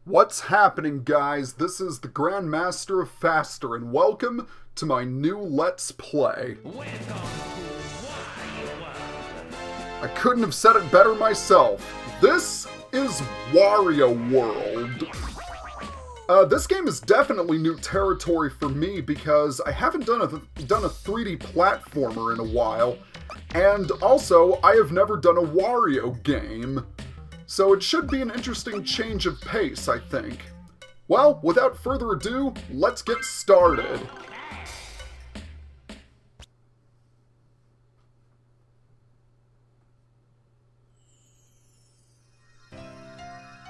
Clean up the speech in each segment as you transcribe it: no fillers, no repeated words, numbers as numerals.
What's happening, guys? This is the Grandmaster of Faster, and welcome to my new Let's Play. I couldn't have said it better myself. This is Wario World. This game is definitely new territory for me because I haven't done a 3D platformer in a while, and also I have never done a Wario game. So it should be an interesting change of pace, I think. Well, without further ado, let's get started.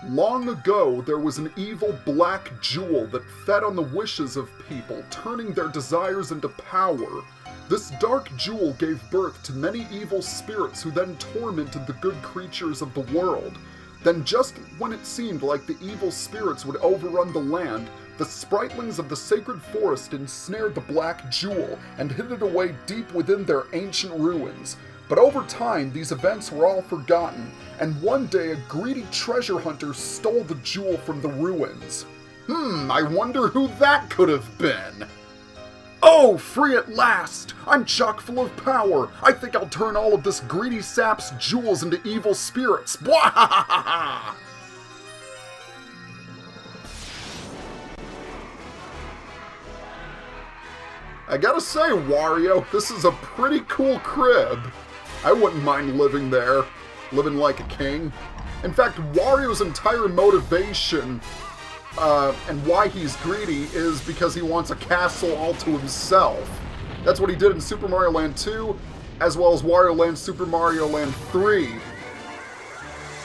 Long ago, there was an evil black jewel that fed on the wishes of people, turning their desires into power. This dark jewel gave birth to many evil spirits who then tormented the good creatures of the world. Then just when it seemed like the evil spirits would overrun the land, the Spritelings of the sacred forest ensnared the black jewel and hid it away deep within their ancient ruins. But over time, these events were all forgotten, and one day a greedy treasure hunter stole the jewel from the ruins. I wonder who that could have been. Oh, free at last! I'm chock full of power! I think I'll turn all of this greedy sap's jewels into evil spirits! Bwahahaha! I gotta say, Wario, this is a pretty cool crib. I wouldn't mind living there, living like a king. In fact, Wario's entire motivation and why he's greedy is because he wants a castle all to himself. That's what he did in Super Mario Land 2, as well as Wario Land Super Mario Land 3.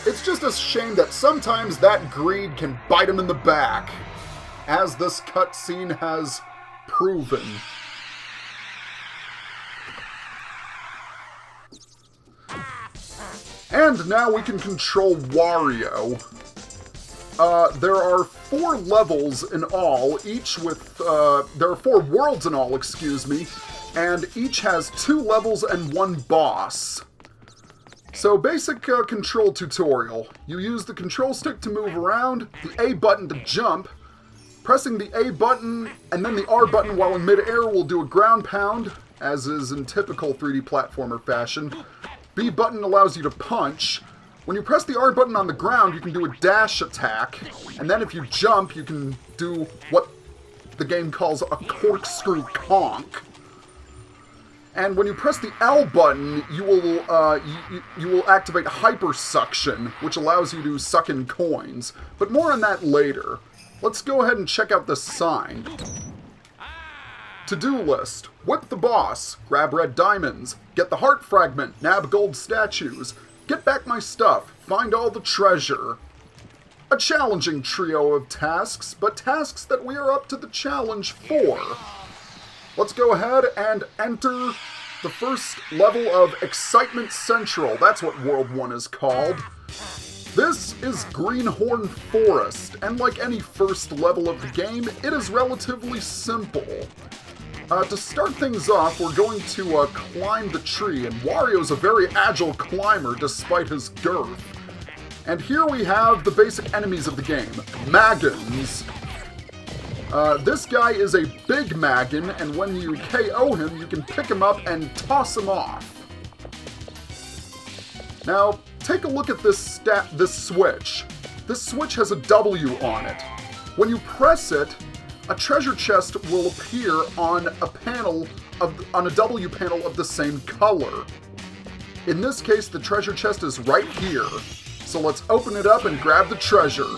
It's just a shame that sometimes that greed can bite him in the back, as this cutscene has proven. And now we can control Wario. There are 4 levels in all, each with, there are 4 worlds in all, excuse me, and each has 2 levels and 1 boss. So, basic control tutorial. You use the control stick to move around, the A button to jump, pressing the A button and then the R button while in mid-air will do a ground pound, as is in typical 3D platformer fashion. B button allows you to punch. When you press the R button on the ground, you can do a dash attack, and then if you jump, you can do what the game calls a corkscrew conk. And when you press the L button, you will activate hyper suction, which allows you to suck in coins. But more on that later. Let's go ahead and check out this sign. To-do list. Whip the boss. Grab red diamonds. Get the heart fragment. Nab gold statues. Get back my stuff. Find all the treasure. A challenging trio of tasks, but tasks that we are up to the challenge for. Let's go ahead and enter the first level of Excitement Central. That's what World 1 is called. This is Greenhorn Forest, and like any first level of the game, it is relatively simple. To start things off, we're going to climb the tree, and Wario's a very agile climber despite his girth. And here we have the basic enemies of the game, Magons. This guy is a big Magon, and when you KO him, you can pick him up and toss him off. Now, take a look at this switch. This switch has a W on it. When you press it, a treasure chest will appear on a W panel of the same color. In this case, the treasure chest is right here. So let's open it up and grab the treasure.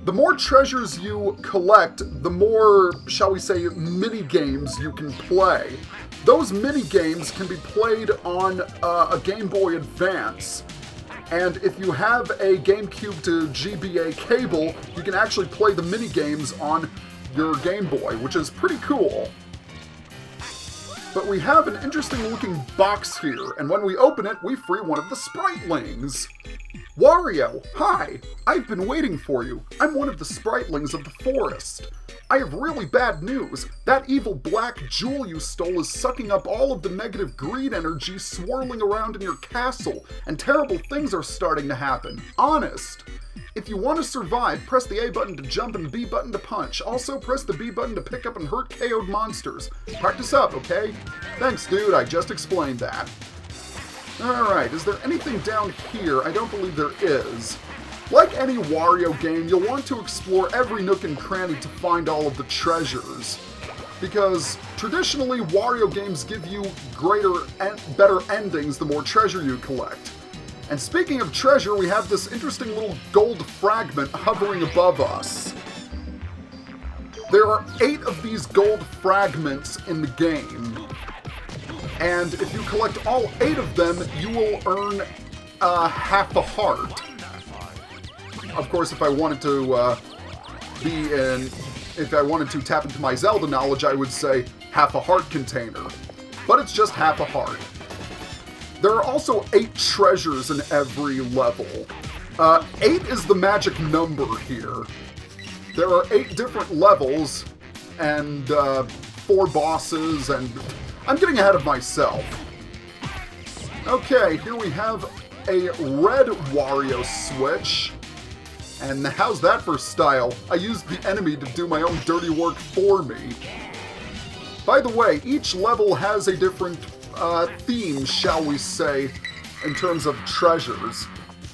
The more treasures you collect, the more, shall we say, mini-games you can play. Those mini-games can be played on a Game Boy Advance. And if you have a GameCube to GBA cable, you can actually play the mini-games on your Game Boy, which is pretty cool. But we have an interesting looking box here, and when we open it, we free one of the Spritelings. Wario, hi! I've been waiting for you. I'm one of the Spritelings of the forest. I have really bad news. That evil black jewel you stole is sucking up all of the negative greed energy swirling around in your castle, and terrible things are starting to happen. Honest. If you want to survive, press the A button to jump and the B button to punch. Also, press the B button to pick up and hurt KO'd monsters. Practice up, okay? Thanks, dude, I just explained that. Alright, is there anything down here? I don't believe there is. Like any Wario game, you'll want to explore every nook and cranny to find all of the treasures. Because traditionally, Wario games give you better endings the more treasure you collect. And speaking of treasure, we have this interesting little gold fragment hovering above us. There are 8 of these gold fragments in the game. And if you collect all 8 of them, you will earn half a heart. Of course, if I wanted to if I wanted to tap into my Zelda knowledge, I would say half a heart container. But it's just half a heart. There are also 8 treasures in every level. 8 is the magic number here. There are 8 different levels, and 4 bosses, and I'm getting ahead of myself. Okay, here we have a red Wario switch. And how's that for style? I used the enemy to do my own dirty work for me. By the way, each level has a different theme, shall we say, in terms of treasures.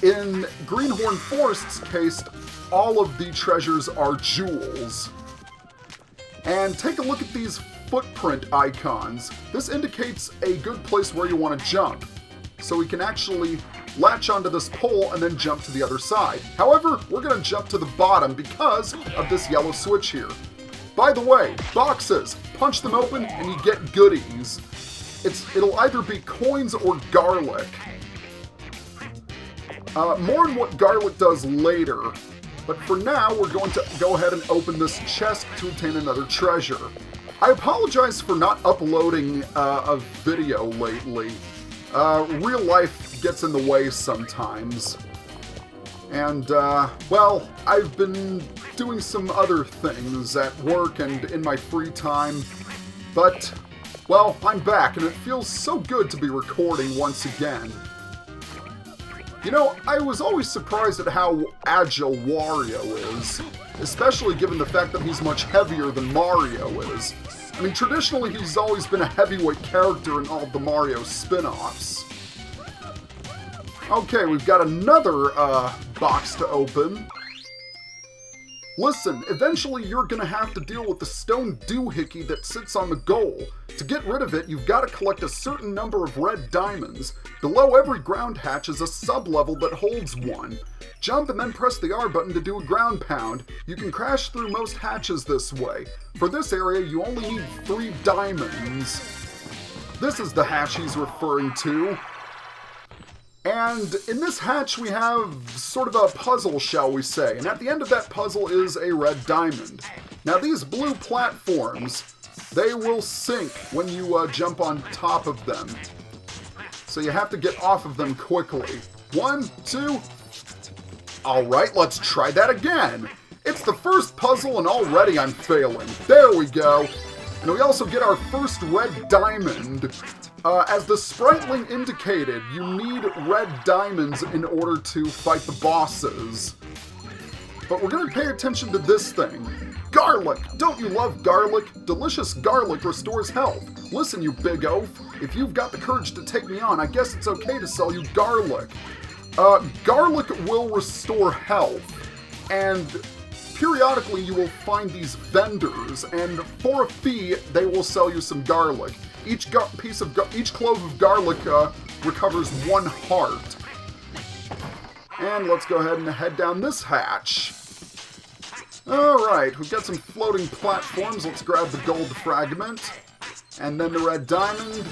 In Greenhorn Forest's case, all of the treasures are jewels. And take a look at these footprint icons. This indicates a good place where you want to jump. So we can actually latch onto this pole and then jump to the other side. However, we're going to jump to the bottom because of this yellow switch here. By the way, boxes. Punch them open and you get goodies. It'll either be coins or garlic. More on what garlic does later. But for now, we're going to go ahead and open this chest to obtain another treasure. I apologize for not uploading a video lately. Real life gets in the way sometimes. And, well, I've been doing some other things at work and in my free time. But, well, I'm back and it feels so good to be recording once again. You know, I was always surprised at how agile Wario is, especially given the fact that he's much heavier than Mario is. I mean, traditionally he's always been a heavyweight character in all of the Mario spin-offs. Okay, we've got another box to open. Listen, eventually you're gonna have to deal with the stone doohickey that sits on the goal. To get rid of it, you've got to collect a certain number of red diamonds. Below every ground hatch is a sub-level that holds one. Jump and then press the R button to do a ground pound. You can crash through most hatches this way. For this area, you only need 3 diamonds. This is the hatch he's referring to. And in this hatch we have sort of a puzzle, shall we say, and at the end of that puzzle is a red diamond. Now these blue platforms, they will sink when you jump on top of them. So you have to get off of them quickly. 1, 2... Alright, let's try that again! It's the first puzzle and already I'm failing. There we go! And we also get our first red diamond. As the Spriteling indicated, you need red diamonds in order to fight the bosses. But we're going to pay attention to this thing. Garlic! Don't you love garlic? Delicious garlic restores health. Listen, you big oaf, if you've got the courage to take me on, I guess it's okay to sell you garlic. Garlic will restore health, and periodically you will find these vendors, and for a fee, they will sell you some garlic. Each clove of garlic recovers 1 heart. And let's go ahead and head down this hatch. Alright, we've got some floating platforms. Let's grab the gold fragment. And then the red diamond.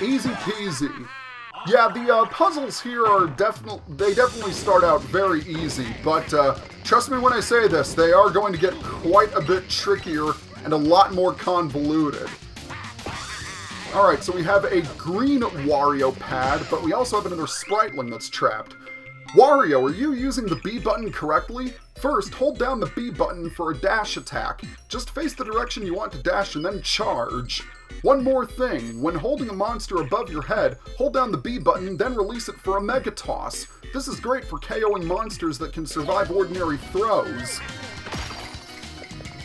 Easy peasy. Yeah, the puzzles here are definitely start out very easy, but trust me when I say this, they are going to get quite a bit trickier and a lot more convoluted. Alright, so we have a green Wario pad, but we also have another Spriteling that's trapped. Wario, are you using the B button correctly? First, hold down the B button for a dash attack. Just face the direction you want to dash and then charge. One more thing, when holding a monster above your head, hold down the B button, then release it for a Mega Toss. This is great for KOing monsters that can survive ordinary throws.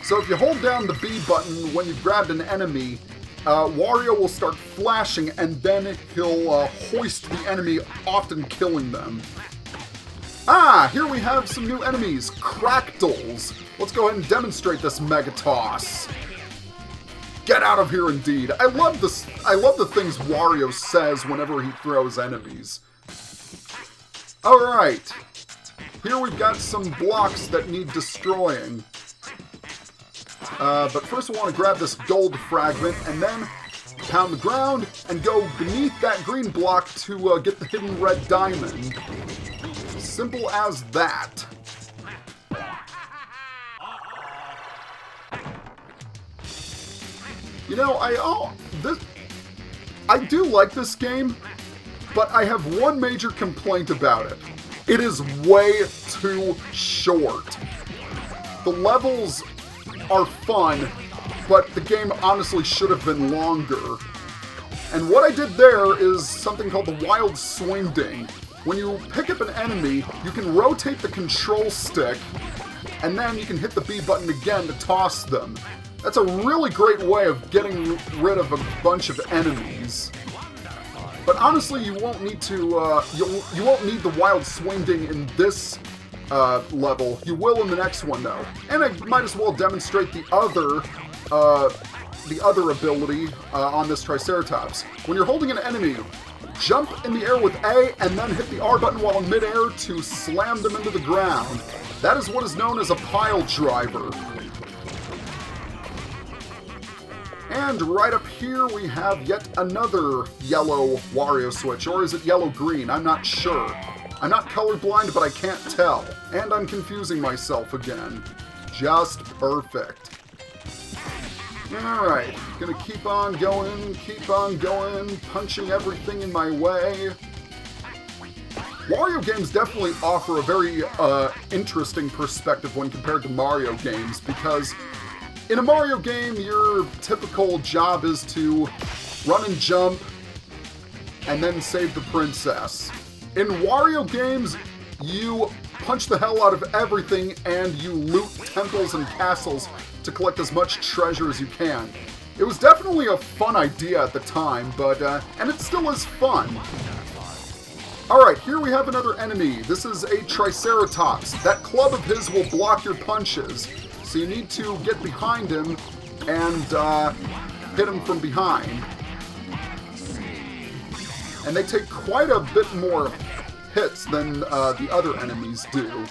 So if you hold down the B button when you've grabbed an enemy, Wario will start flashing and then he'll hoist the enemy, often killing them. Ah, here we have some new enemies, Cracktals. Let's go ahead and demonstrate this Mega Toss. Get out of here, indeed. I love this. I love the things Wario says whenever he throws enemies. Alright. Here we've got some blocks that need destroying. But first we want to grab this gold fragment and then pound the ground and go beneath that green block to get the hidden red diamond. Simple as that. You know, I do like this game, but I have one major complaint about it. It is way too short. The levels are fun, but the game honestly should have been longer. And what I did there is something called the wild swinging. When you pick up an enemy, you can rotate the control stick, and then you can hit the B button again to toss them. That's a really great way of getting rid of a bunch of enemies. But honestly, you won't need to. You won't need the wild swinging in this level. You will in the next one, though. And I might as well demonstrate the other ability on this Triceratops. When you're holding an enemy, jump in the air with A and then hit the R button while in midair to slam them into the ground. That is what is known as a pile driver. And right up here we have yet another yellow Wario switch, or is it yellow-green? I'm not sure. I'm not colorblind, but I can't tell. And I'm confusing myself again. Just perfect. Alright, gonna keep on going, punching everything in my way. Wario games definitely offer a very interesting perspective when compared to Mario games, because in a Mario game, your typical job is to run and jump, and then save the princess. In Wario games, you punch the hell out of everything, and you loot temples and castles to collect as much treasure as you can. It was definitely a fun idea at the time, but, and it still is fun. Alright, here we have another enemy. This is a Triceratops. That club of his will block your punches. So you need to get behind him and hit him from behind. And they take quite a bit more hits than the other enemies do.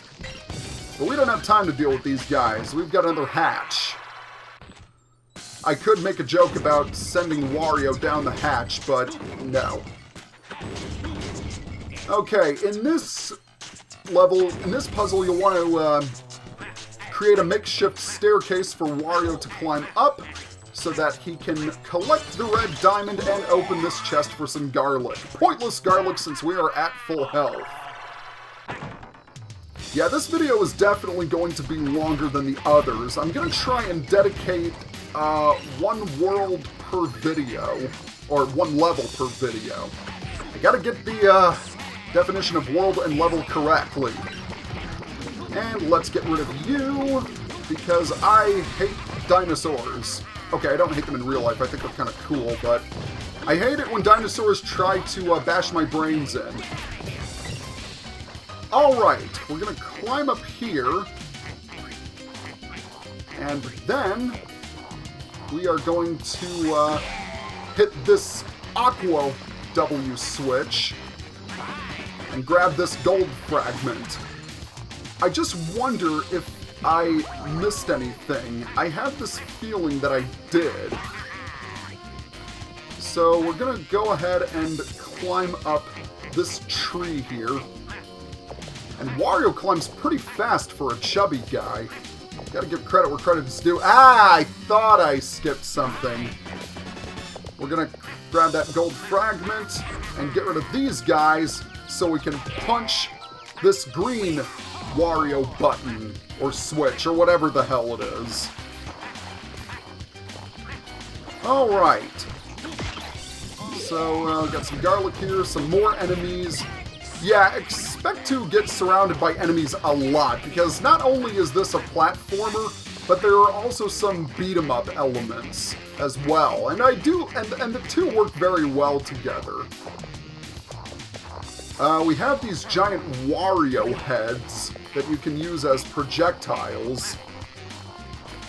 But we don't have time to deal with these guys. We've got another hatch. I could make a joke about sending Wario down the hatch, but no. Okay, in this level, in this puzzle, you'll want to create a makeshift staircase for Wario to climb up so that he can collect the red diamond and open this chest for some garlic. Pointless garlic since we are at full health. Yeah, this video is definitely going to be longer than the others. I'm going to try and dedicate one world per video, or one level per video. I gotta get the definition of world and level correctly. And let's get rid of you, because I hate dinosaurs. Okay, I don't hate them in real life, I think they're kind of cool, but I hate it when dinosaurs try to bash my brains in. Alright, we're gonna climb up here, and then we are going to hit this Aqua W switch and grab this gold fragment. I just wonder if I missed anything. I have this feeling that I did. So we're gonna go ahead and climb up this tree here. And Wario climbs pretty fast for a chubby guy. Gotta give credit where credit is due. Ah, I thought I skipped something. We're gonna grab that gold fragment and get rid of these guys so we can punch this green Wario button, or switch, or whatever the hell it is. Alright. So, got some garlic here, some more enemies. Yeah, expect to get surrounded by enemies a lot, because not only is this a platformer, but there are also some beat-em-up elements as well. And the two work very well together. We have these giant Wario heads that you can use as projectiles.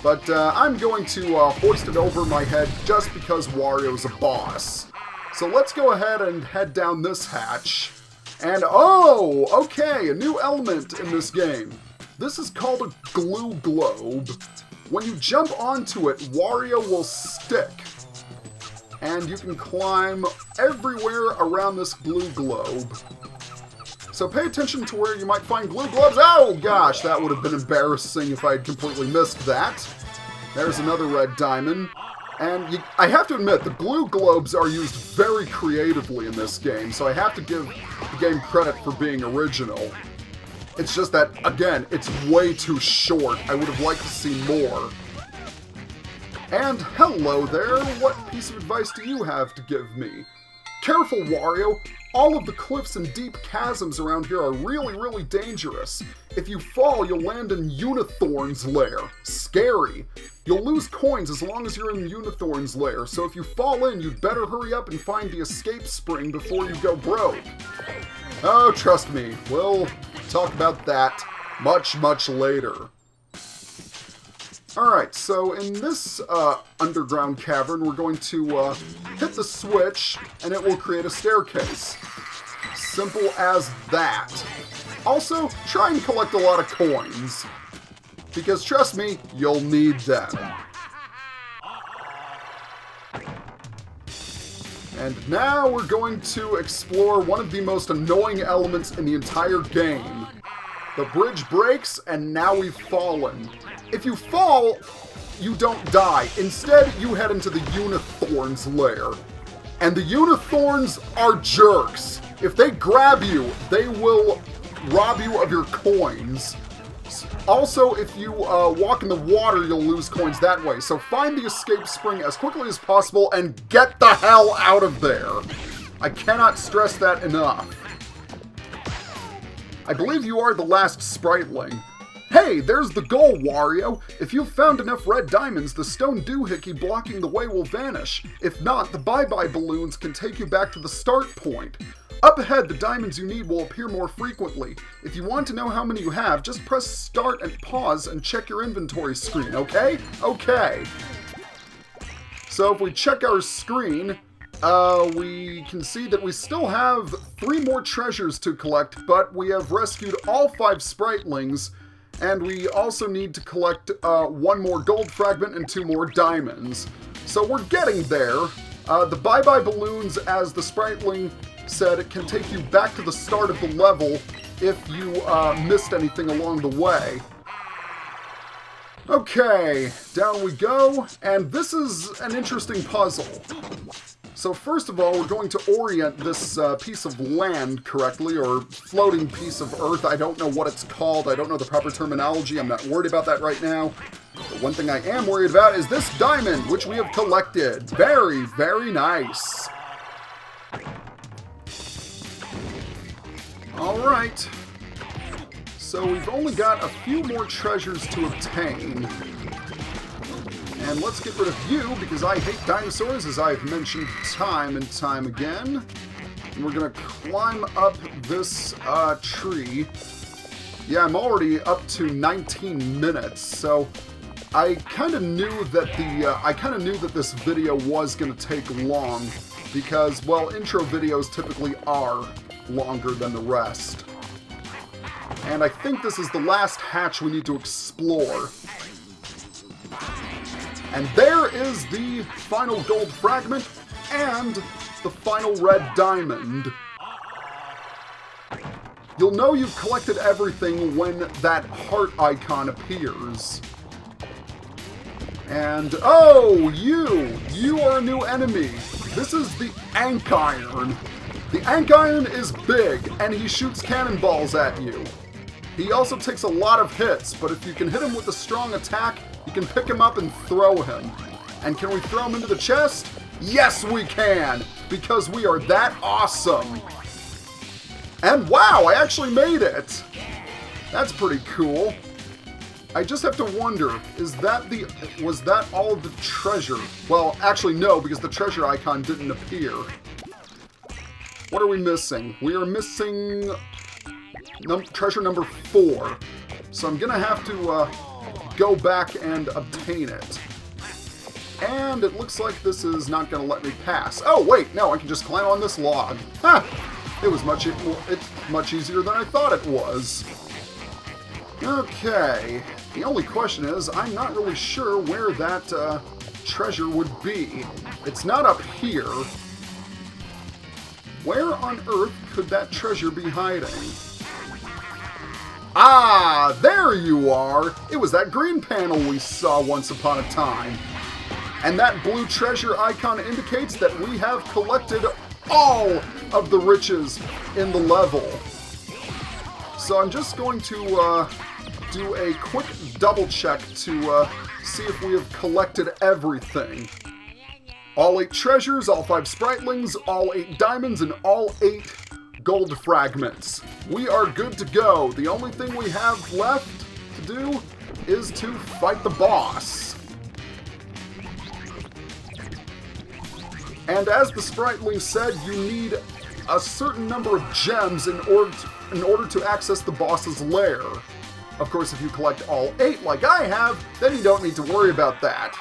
But I'm going to hoist it over my head just because Wario's a boss. So let's go ahead and head down this hatch. And oh, okay, a new element in this game. This is called a glue globe. When you jump onto it, Wario will stick. And you can climb everywhere around this glue globe. So pay attention to where you might find glue globes. Oh gosh, that would have been embarrassing if I had completely missed that. There's another red diamond. And I have to admit, the glue globes are used very creatively in this game, so I have to give the game credit for being original. It's just that, again, it's way too short. I would have liked to see more. And hello there, what piece of advice do you have to give me? Careful, Wario! All of the cliffs and deep chasms around here are really, really dangerous. If you fall, you'll land in Unithorn's lair. Scary. You'll lose coins as long as you're in Unithorn's lair, so if you fall in, you'd better hurry up and find the escape spring before you go broke. Oh, trust me, we'll talk about that much, much later. Alright, so in this underground cavern, we're going to hit the switch, and it will create a staircase. Simple as that. Also, try and collect a lot of coins, because trust me, you'll need them. And now we're going to explore one of the most annoying elements in the entire game. The bridge breaks, and now we've fallen. If you fall, you don't die. Instead, you head into the Unithorn's lair. And the Unithorns are jerks. If they grab you, they will rob you of your coins. Also, if you walk in the water, you'll lose coins that way. So find the escape spring as quickly as possible and get the hell out of there. I cannot stress that enough. I believe you are the last Spriteling. Hey, there's the goal, Wario! If you've found enough red diamonds, the stone doohickey blocking the way will vanish. If not, the bye-bye balloons can take you back to the start point. Up ahead, the diamonds you need will appear more frequently. If you want to know how many you have, just press start and pause and check your inventory screen, okay? Okay. So if we check our screen, we can see that we still have 3 more treasures to collect, but we have rescued all 5 Spritelings, and we also need to collect 1 more gold fragment and 2 more diamonds. So we're getting there. The bye-bye balloons, as the Spriteling said, it can take you back to the start of the level if you missed anything along the way. Okay, down we go, and this is an interesting puzzle. So first of all, we're going to orient this piece of land correctly, or floating piece of earth. I don't know what it's called. I don't know the proper terminology. I'm not worried about that right now. But one thing I am worried about is this diamond, which we have collected. Very, very nice. Alright. So we've only got a few more treasures to obtain. And let's get rid of you, because I hate dinosaurs, as I've mentioned time and time again. And we're going to climb up this tree. Yeah, I'm already up to 19 minutes, so I kind of knew that this video was going to take long, because, well, intro videos typically are longer than the rest. And I think this is the last hatch we need to explore. And there is the final gold fragment and the final red diamond. You'll know you've collected everything when that heart icon appears. And, oh, you are a new enemy. This is the Ankiron. The Ankiron is big, and he shoots cannonballs at you. He also takes a lot of hits, but if you can hit him with a strong attack, you can pick him up and throw him. And can we throw him into the chest? Yes, we can! Because we are that awesome! And wow, I actually made it! That's pretty cool. I just have to wonder, was that all of the treasure? Well, actually no, because the treasure icon didn't appear. What are we missing? We are missing treasure number 4. So I'm gonna have to go back and obtain it. And it looks like this is not gonna let me pass. Oh wait, no, I can just climb on this log. Ha! It's much easier than I thought it was. Okay, the only question is, I'm not really sure where that treasure would be. It's not up here. Where on earth could that treasure be hiding? Ah, there you are! It was that green panel we saw once upon a time. And that blue treasure icon indicates that we have collected all of the riches in the level. So I'm just going to do a quick double check to see if we have collected everything. All 8 treasures, all 5 Spritelings, all 8 diamonds, and all 8 gold fragments. We are good to go. The only thing we have left to do is to fight the boss. And as the Spriteling said, you need a certain number of gems in order to access the boss's lair. Of course, if you collect all 8 like I have, then you don't need to worry about that.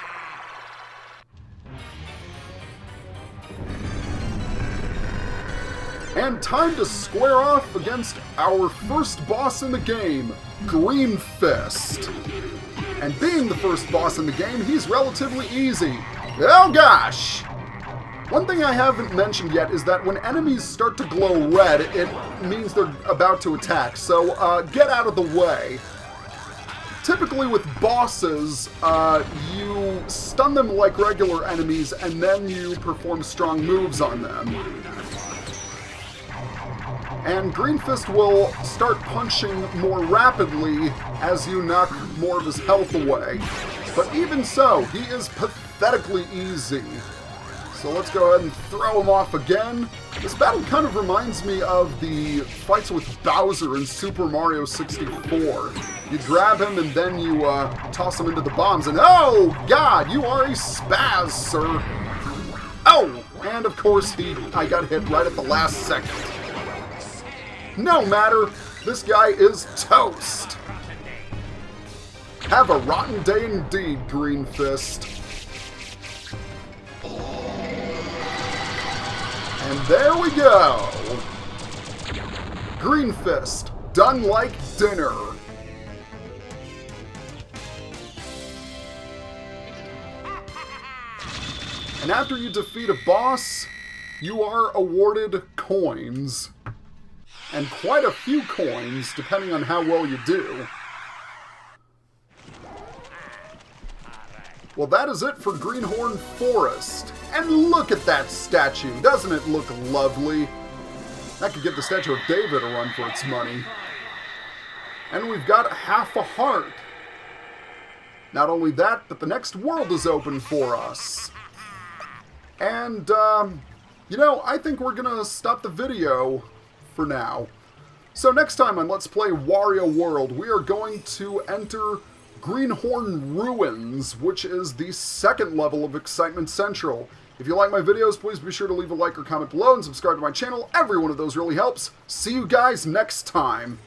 And time to square off against our first boss in the game, Greenfist. And being the first boss in the game, he's relatively easy. Oh gosh! One thing I haven't mentioned yet is that when enemies start to glow red, it means they're about to attack, so get out of the way. Typically with bosses, you stun them like regular enemies, and then you perform strong moves on them. And Greenfist will start punching more rapidly as you knock more of his health away. But even so, he is pathetically easy. So let's go ahead and throw him off again. This battle kind of reminds me of the fights with Bowser in Super Mario 64. You grab him and then you toss him into the bombs and oh god, you are a spaz, sir. Oh, and of course I got hit right at the last second. No matter, this guy is toast. Have a rotten day indeed, Greenfist. And there we go! Greenfist, done like dinner. And after you defeat a boss, you are awarded coins. And quite a few coins, depending on how well you do. Well, that is it for Greenhorn Forest. And look at that statue. Doesn't it look lovely? That could give the Statue of David a run for its money. And we've got half a heart. Not only that, but the next world is open for us. And, you know, I think we're gonna stop the video for now. So next time on Let's Play Wario World, we are going to enter Greenhorn Ruins, which is the second level of Excitement Central. If you like my videos, please be sure to leave a like or comment below and subscribe to my channel. Every one of those really helps. See you guys next time.